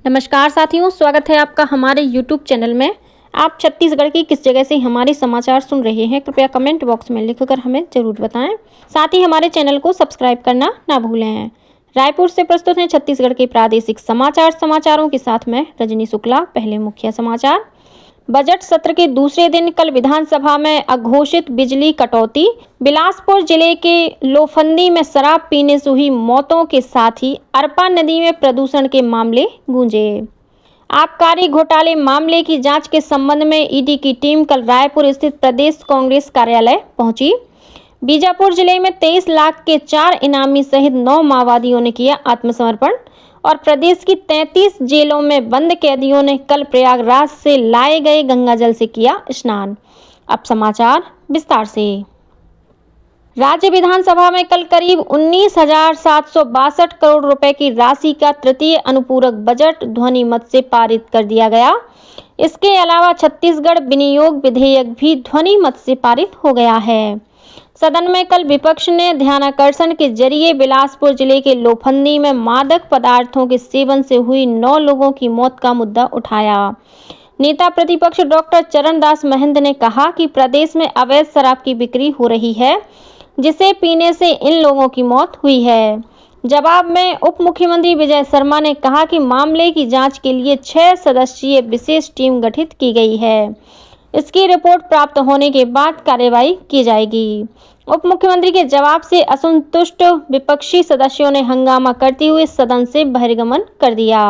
नमस्कार साथियों, स्वागत है आपका हमारे YouTube चैनल में। आप छत्तीसगढ़ की किस जगह से हमारे समाचार सुन रहे हैं, कृपया कमेंट बॉक्स में लिखकर हमें जरूर बताएं। साथ ही हमारे चैनल को सब्सक्राइब करना ना भूलें। रायपुर से प्रस्तुत हैं छत्तीसगढ़ के प्रादेशिक समाचारों के साथ मैं रजनी शुक्ला। पहले मुख्य समाचार। बजट सत्र के दूसरे दिन कल विधानसभा में अघोषित बिजली कटौती। बिलासपुर जिले के लोफंदी में शराब पीने से हुई मौतों के साथ ही अरपा नदी में प्रदूषण के मामले गूंजे। आबकारी घोटाले मामले की जांच के संबंध में ईडी की टीम कल रायपुर स्थित प्रदेश कांग्रेस कार्यालय पहुंची। बीजापुर जिले में 23 लाख के 4 इनामी सहित 9 माओवादियों ने किया आत्मसमर्पण। और प्रदेश की 33 जेलों में बंद कैदियों ने कल प्रयागराज से लाए गए गंगाजल से किया स्नान। अब समाचार विस्तार से। राज्य विधानसभा में कल करीब 19,762 करोड़ रुपए की राशि का तृतीय अनुपूरक बजट ध्वनि मत से पारित कर दिया गया। इसके अलावा छत्तीसगढ़ विनियोग विधेयक भी ध्वनि मत से पारित हो गया है। सदन में कल विपक्ष ने ध्यानाकर्षण के जरिए बिलासपुर जिले के लोफंदी में मादक पदार्थों के सेवन से हुई 9 लोगों की मौत का मुद्दा उठाया। नेता प्रतिपक्ष डॉक्टर चरणदास महंत ने कहा कि प्रदेश में अवैध शराब की बिक्री हो रही है, जिसे पीने से इन लोगों की मौत हुई है। जवाब में उप मुख्यमंत्री विजय शर्मा ने कहा कि मामले की जांच के लिए 6 सदस्यीय विशेष टीम गठित की गई है। इसकी रिपोर्ट प्राप्त होने के बाद कार्रवाई की जाएगी। उप मुख्यमंत्री के जवाब से असंतुष्ट विपक्षी सदस्यों ने हंगामा करते हुए सदन से बहिर्गमन कर दिया।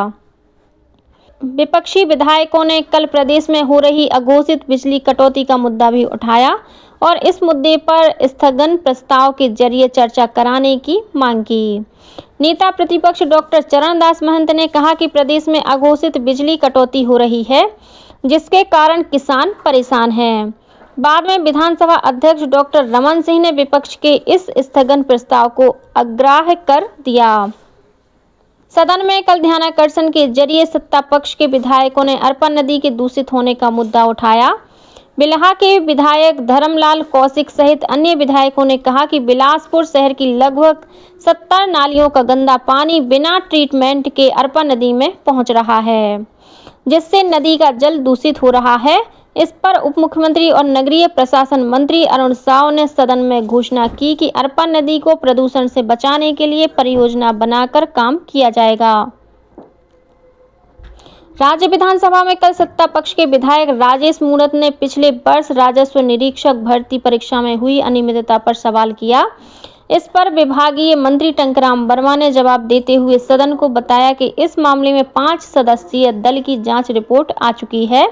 विपक्षी विधायकों ने कल प्रदेश में हो रही अघोषित बिजली कटौती का मुद्दा भी उठाया और इस मुद्दे पर स्थगन प्रस्ताव के जरिए चर्चा कराने की मांग की। नेता प्रतिपक्ष डॉक्टर चरणदास महंत ने कहा कि प्रदेश में अघोषित बिजली कटौती हो रही है, जिसके कारण किसान परेशान हैं। बाद में विधानसभा अध्यक्ष डॉक्टर रमन सिंह ने विपक्ष के इस स्थगन प्रस्ताव को अग्राह्य कर दिया। सदन में कल ध्यानाकर्षण के जरिए सत्ता पक्ष के विधायकों ने अरपा नदी के दूषित होने का मुद्दा उठाया। बिल्हा के विधायक धर्मलाल कौशिक सहित अन्य विधायकों ने कहा कि बिलासपुर शहर की लगभग 70 नालियों का गंदा पानी बिना ट्रीटमेंट के अरपा नदी में पहुंच रहा है, जिससे नदी का जल दूषित हो रहा है। इस पर उप मुख्यमंत्री और नगरीय प्रशासन मंत्री अरुण साव ने सदन में घोषणा की कि अरपा नदी को प्रदूषण से बचाने के लिए परियोजना बनाकर काम किया जाएगा। राज्य विधानसभा में कल सत्ता पक्ष के विधायक राजेश मूणत ने पिछले वर्ष राजस्व निरीक्षक भर्ती परीक्षा में हुई अनियमितता पर सवाल किया। इस पर विभागीय मंत्री टंकराम वर्मा ने जवाब देते हुए सदन को बताया कि इस मामले में 5 सदस्यीय दल की जांच रिपोर्ट आ चुकी है,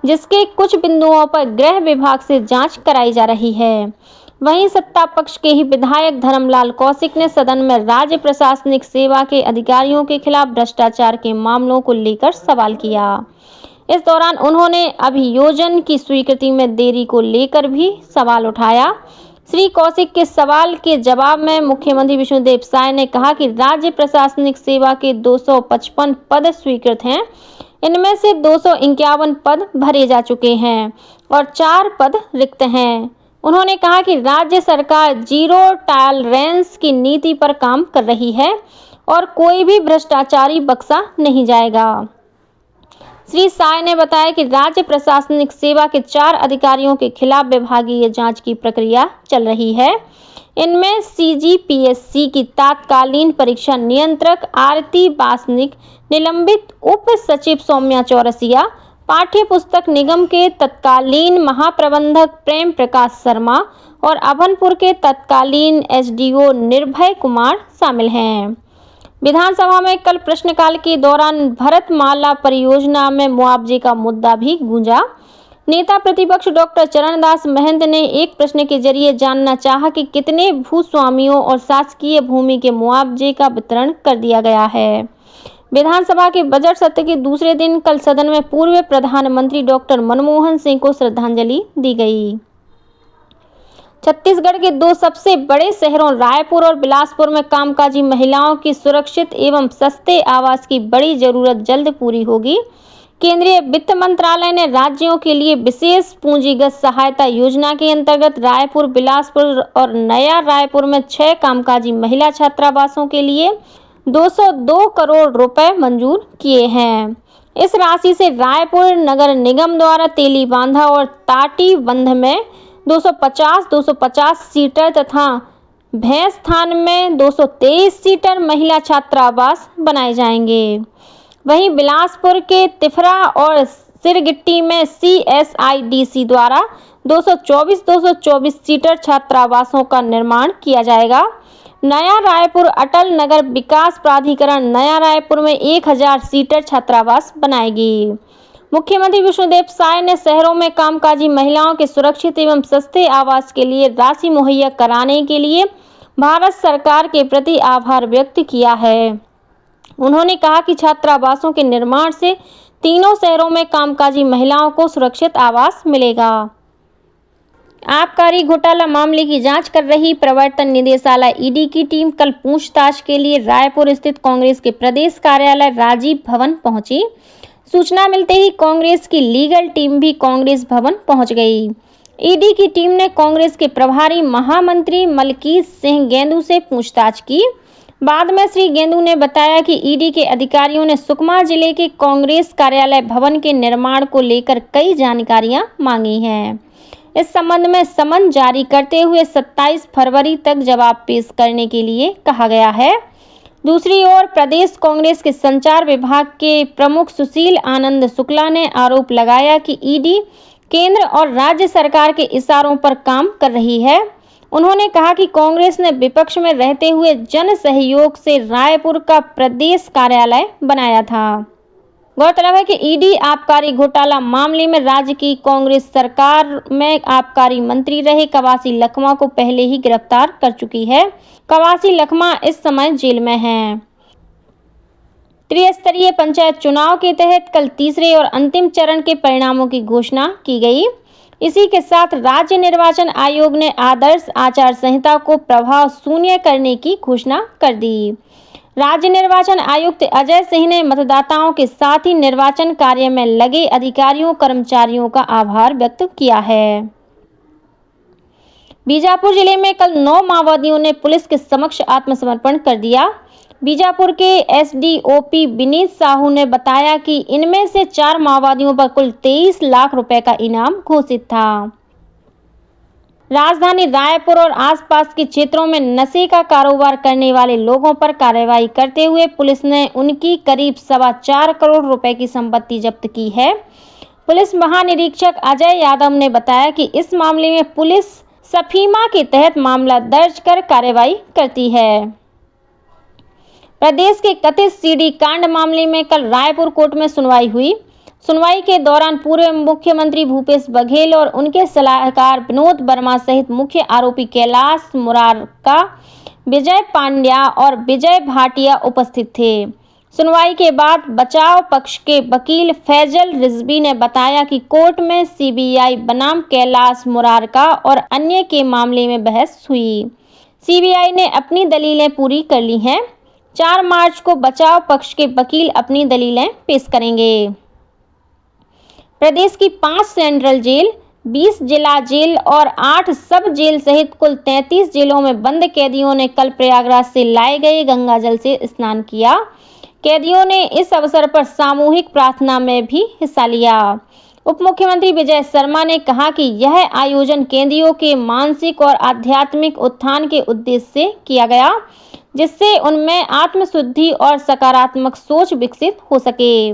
जिसके कुछ बिंदुओं पर गृह विभाग से जांच कराई जा रही है। वहीं सत्ता पक्ष के ही विधायक धर्मलाल कौशिक ने सदन में राज्य प्रशासनिक सेवा के अधिकारियों के खिलाफ भ्रष्टाचार के मामलों को लेकर सवाल किया। इस दौरान उन्होंने अभियोजन की स्वीकृति में देरी को लेकर भी सवाल उठाया। श्री कौशिक के सवाल के जवाब में मुख्यमंत्री विष्णुदेव साय ने कहा कि राज्य प्रशासनिक सेवा के 255 पद स्वीकृत हैं। इनमें से 251 पद भरे जा चुके हैं और 4 पद रिक्त हैं। उन्होंने कहा कि राज्य सरकार जीरो टॉलरेंस की नीति पर काम कर रही है और कोई भी भ्रष्टाचारी बख्शा नहीं जाएगा। श्री साय ने बताया कि राज्य प्रशासनिक सेवा के 4 अधिकारियों के खिलाफ विभागीय जांच की प्रक्रिया चल रही है। इनमें CGPSC की तत्कालीन परीक्षा नियंत्रक आरती बासनिक, निलंबित उप सचिव सौम्या चौरसिया, पाठ्य पुस्तक निगम के तत्कालीन महाप्रबंधक प्रेम प्रकाश शर्मा और अभनपुर के तत्कालीन SDO निर्भय कुमार शामिल हैं। विधानसभा में कल प्रश्नकाल के दौरान भरतमाला परियोजना में मुआवजे का मुद्दा भी गूंजा। नेता प्रतिपक्ष डॉक्टर चरणदास महंत ने एक प्रश्न के जरिए जानना चाहा कि कितने भूस्वामियों और शासकीय भूमि के मुआवजे का वितरण कर दिया गया है। विधानसभा के बजट सत्र के दूसरे दिन कल सदन में पूर्व प्रधानमंत्री डॉक्टर मनमोहन सिंह को श्रद्धांजलि दी गई। छत्तीसगढ़ के 2 सबसे बड़े शहरों रायपुर और बिलासपुर में कामकाजी महिलाओं की सुरक्षित एवं सस्ते आवास की बड़ी जरूरत जल्द पूरी होगी। केंद्रीय वित्त मंत्रालय ने राज्यों के लिए विशेष पूंजीगत सहायता योजना के अंतर्गत रायपुर, बिलासपुर और नया रायपुर में 6 कामकाजी महिला छात्रावासों के लिए 202 करोड़ रुपए मंजूर किए हैं। इस राशि से रायपुर नगर निगम द्वारा तेली बांधा और ताटी बंध में 250 सीटर तथा भैंसथान में 223 सीटर महिला छात्रावास बनाए जाएंगे। वहीं बिलासपुर के तिफरा और सिरगिट्टी में CSIDC द्वारा 224 सीटर छात्रावासों का निर्माण किया जाएगा। नया रायपुर अटल नगर विकास प्राधिकरण नया रायपुर में 1000 सीटर छात्रावास बनाएगी। मुख्यमंत्री विष्णुदेव साय ने शहरों में कामकाजी महिलाओं के सुरक्षित एवं सस्ते आवास के लिए राशि मुहैया कराने के लिए भारत सरकार के प्रति आभार व्यक्त किया है। उन्होंने कहा कि छात्रावासों के निर्माण से तीनों शहरों में कामकाजी महिलाओं को सुरक्षित आवास मिलेगा। आबकारी घोटाला मामले की जांच कर रही प्रवर्तन निदेशालय ईडी की टीम कल पूछताछ के लिए रायपुर स्थित कांग्रेस के प्रदेश कार्यालय राजीव भवन पहुंची। सूचना मिलते ही कांग्रेस की लीगल टीम भी कांग्रेस भवन पहुंच गई। ईडी की टीम ने कांग्रेस के प्रभारी महामंत्री मलकीत सिंह गेंदू से पूछताछ की। बाद में श्री गेंदू ने बताया कि ईडी के अधिकारियों ने सुकमा जिले के कांग्रेस कार्यालय भवन के निर्माण को लेकर कई जानकारियां मांगी हैं। इस संबंध में समन जारी करते हुए 27 फरवरी तक जवाब पेश करने के लिए कहा गया है। दूसरी ओर प्रदेश कांग्रेस के संचार विभाग के प्रमुख सुशील आनंद शुक्ला ने आरोप लगाया कि ईडी केंद्र और राज्य सरकार के इशारों पर काम कर रही है। उन्होंने कहा कि कांग्रेस ने विपक्ष में रहते हुए जन सहयोग से रायपुर का प्रदेश कार्यालय बनाया था। गौरतलब है कि ईडी आबकारी घोटाला मामले में राज्य की कांग्रेस सरकार में आबकारी मंत्री रहे कवासी लखमा को पहले ही गिरफ्तार कर चुकी है। कवासी लखमा इस समय जेल में हैं। त्रिस्तरीय पंचायत चुनाव के तहत कल तीसरे और अंतिम चरण के परिणामों की घोषणा की गई। इसी के साथ राज्य निर्वाचन आयोग ने आदर्श आचार संहिता को प्रभाव शून्य करने की घोषणा कर दी। राज्य निर्वाचन आयुक्त अजय सिंह ने मतदाताओं के साथ ही निर्वाचन कार्य में लगे अधिकारियों कर्मचारियों का आभार व्यक्त किया है। बीजापुर जिले में कल 9 माओवादियों ने पुलिस के समक्ष आत्मसमर्पण कर दिया। बीजापुर के SDOP विनीत साहू ने बताया कि इनमें से 4 माओवादियों पर कुल 23 लाख रुपए का इनाम घोषित था। राजधानी रायपुर और आसपास के क्षेत्रों में नशे का कारोबार करने वाले लोगों पर कार्रवाई करते हुए पुलिस ने उनकी करीब 4.25 करोड़ रुपए की संपत्ति जब्त की है। पुलिस महानिरीक्षक अजय यादव ने बताया कि इस मामले में पुलिस सफीमा के तहत मामला दर्ज कर कार्रवाई करती है। प्रदेश के कथित सीडी कांड मामले में कल रायपुर कोर्ट में सुनवाई हुई। सुनवाई के दौरान पूर्व मुख्यमंत्री भूपेश बघेल और उनके सलाहकार विनोद वर्मा सहित मुख्य आरोपी कैलाश मुरारका, विजय पांड्या और विजय भाटिया उपस्थित थे। सुनवाई के बाद बचाव पक्ष के वकील फैजल रिजवी ने बताया कि कोर्ट में CBI बनाम कैलाश मुरारका और अन्य के मामले में बहस हुई। CBI ने अपनी दलीलें पूरी कर ली हैं। 4 मार्च को बचाव पक्ष के वकील अपनी दलीलें पेश करेंगे। प्रदेश की 5 सेंट्रल जेल, 20 जिला जेल और 8 सब जेल सहित कुल 33 जेलों में बंद कैदियों ने कल प्रयागराज से लाए गए गंगा जल से स्नान किया। कैदियों ने इस अवसर पर सामूहिक प्रार्थना में भी हिस्सा लिया। उप मुख्यमंत्री विजय शर्मा ने कहा कि यह आयोजन कैदियों के मानसिक और आध्यात्मिक उत्थान के उद्देश्य से किया गया, जिससे उनमें आत्मशुद्धि और सकारात्मक सोच विकसित हो सके।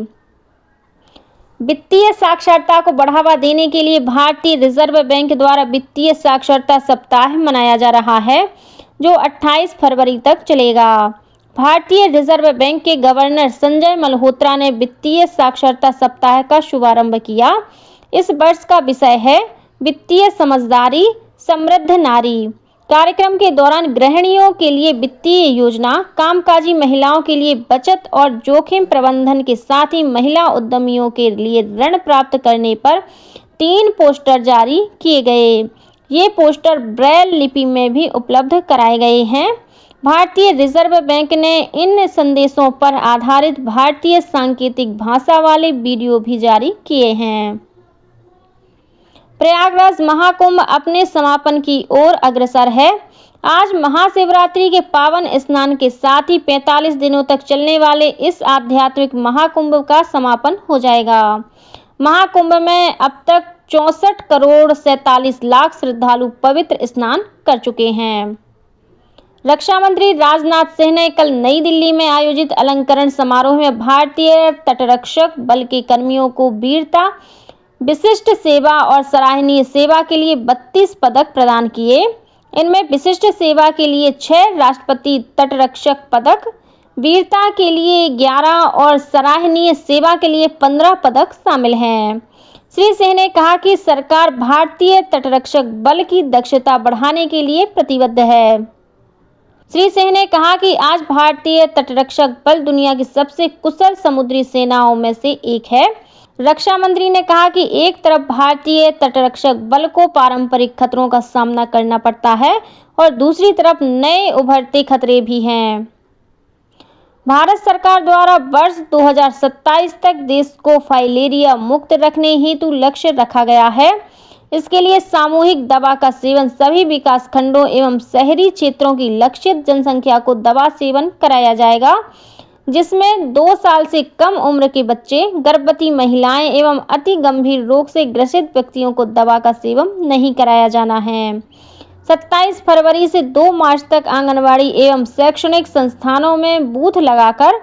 वित्तीय साक्षरता को बढ़ावा देने के लिए भारतीय रिजर्व बैंक द्वारा वित्तीय साक्षरता सप्ताह मनाया जा रहा है, जो 28 फरवरी तक चलेगा। भारतीय रिजर्व बैंक के गवर्नर संजय मल्होत्रा ने वित्तीय साक्षरता सप्ताह का शुभारंभ किया। इस वर्ष का विषय है वित्तीय समझदारी, समृद्ध नारी। कार्यक्रम के दौरान गृहिणियों के लिए वित्तीय योजना, कामकाजी महिलाओं के लिए बचत और जोखिम प्रबंधन के साथ ही महिला उद्यमियों के लिए ऋण प्राप्त करने पर 3 पोस्टर जारी किए गए। ये पोस्टर ब्रेल लिपि में भी उपलब्ध कराए गए हैं। भारतीय रिजर्व बैंक ने इन संदेशों पर आधारित भारतीय सांकेतिक भाषा वाले वीडियो भी जारी किए हैं। प्रयागराज महाकुंभ अपने समापन की ओर अग्रसर है। आज महाशिवरात्रि के पावन स्नान के साथ ही 45 दिनों तक चलने वाले इस आध्यात्मिक महाकुंभ का समापन हो जाएगा। महाकुंभ में अब तक 64 करोड़ 47 लाख श्रद्धालु पवित्र स्नान कर चुके हैं। रक्षा मंत्री राजनाथ सिंह ने कल नई दिल्ली में आयोजित अलंकरण समारोह में भारतीय तटरक्षक बल के कर्मियों को वीरता, विशिष्ट सेवा और सराहनीय सेवा के लिए 32 पदक प्रदान किए। इनमें विशिष्ट सेवा के लिए 6 राष्ट्रपति तटरक्षक पदक, वीरता के लिए 11 और सराहनीय सेवा के लिए 15 पदक शामिल हैं। श्री सिंह ने कहा कि सरकार भारतीय तटरक्षक बल की दक्षता बढ़ाने के लिए प्रतिबद्ध है। श्री सिंह ने कहा कि आज भारतीय तटरक्षक बल दुनिया की सबसे कुशल समुद्री सेनाओं में से एक है। रक्षा मंत्री ने कहा कि एक तरफ भारतीय तटरक्षक बल को पारंपरिक खतरों का सामना करना पड़ता है और दूसरी तरफ नए उभरते खतरे भी हैं। भारत सरकार द्वारा वर्ष 2027 तक देश को फाइलेरिया मुक्त रखने हेतु लक्ष्य रखा गया है। इसके लिए सामूहिक दवा का सेवन सभी विकास खंडों एवं शहरी क्षेत्रों की लक्षित जनसंख्या को दवा सेवन कराया जाएगा, जिसमें 2 साल से कम उम्र के बच्चे, गर्भवती महिलाएं एवं अति गंभीर रोग से ग्रसित व्यक्तियों को दवा का सेवन नहीं कराया जाना है। 27 फरवरी से 2 मार्च तक आंगनवाड़ी एवं शैक्षणिक संस्थानों में बूथ लगाकर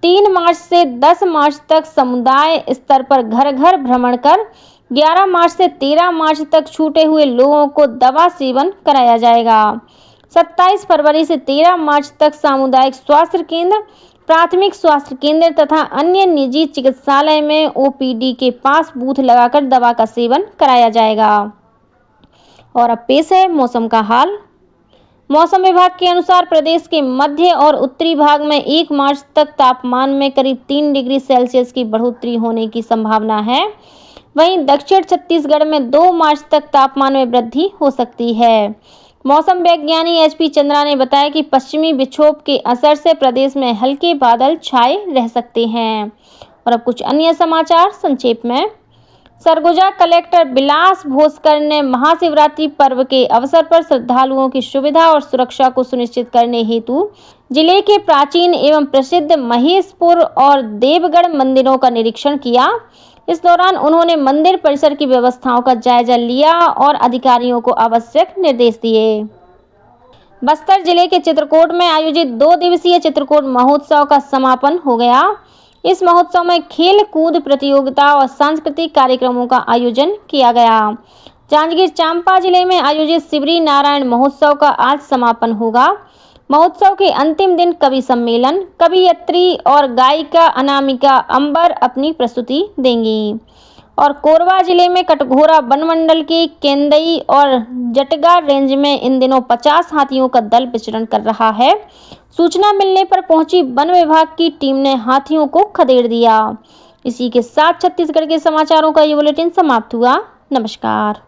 3 मार्च से 10 मार्च तक समुदाय स्तर पर घर घर भ्रमण कर 11 मार्च से 13 मार्च तक छूटे हुए लोगों को दवा सेवन कराया जाएगा। 27 फरवरी से 13 मार्च तक सामुदायिक स्वास्थ्य केंद्र, प्राथमिक स्वास्थ्य केंद्र तथा अन्य निजी चिकित्सालय में ओपीडी के पास बूथ लगाकर दवा का सेवन कराया जाएगा। और अब पेश है मौसम का हाल। मौसम विभाग के अनुसार प्रदेश के मध्य और उत्तरी भाग में 1 मार्च तक तापमान में करीब 3 डिग्री सेल्सियस की बढ़ोतरी होने की संभावना है। वहीं दक्षिण छत्तीसगढ़ में 2 मार्च तक तापमान में वृद्धि हो सकती है। मौसम वैज्ञानी एचपी चंद्रा ने बताया कि पश्चिमी विक्षोभ के असर से प्रदेश में हल्के बादल छाए रह सकते हैं। और अब कुछ अन्य समाचार संक्षेप में। सरगुजा कलेक्टर विलास भोसकर ने महाशिवरात्रि पर्व के अवसर पर श्रद्धालुओं की सुविधा और सुरक्षा को सुनिश्चित करने हेतु जिले के प्राचीन एवं प्रसिद्ध महेशपुर और देवगढ़ मंदिरों का निरीक्षण किया। इस दौरान उन्होंने मंदिर परिसर की व्यवस्थाओं का जायजा लिया और अधिकारियों को आवश्यक निर्देश दिए। बस्तर जिले के चित्रकूट में आयोजित 2 दिवसीय चित्रकूट महोत्सव का समापन हो गया। इस महोत्सव में खेल कूद प्रतियोगिता और सांस्कृतिक कार्यक्रमों का आयोजन किया गया। जांजगीर चांपा जिले में आयोजित शिवरी नारायण महोत्सव का आज समापन होगा। महोत्सव के अंतिम दिन कवि सम्मेलन, कवियत्री और गायिका अनामिका अंबर अपनी प्रस्तुति देंगी। और कोरबा जिले में कटघोरा वन मंडल के केंदई और जटगा रेंज में इन दिनों 50 हाथियों का दल विचरण कर रहा है। सूचना मिलने पर पहुंची वन विभाग की टीम ने हाथियों को खदेड़ दिया। इसी के साथ छत्तीसगढ़ के समाचारों का ये बुलेटिन समाप्त हुआ। नमस्कार।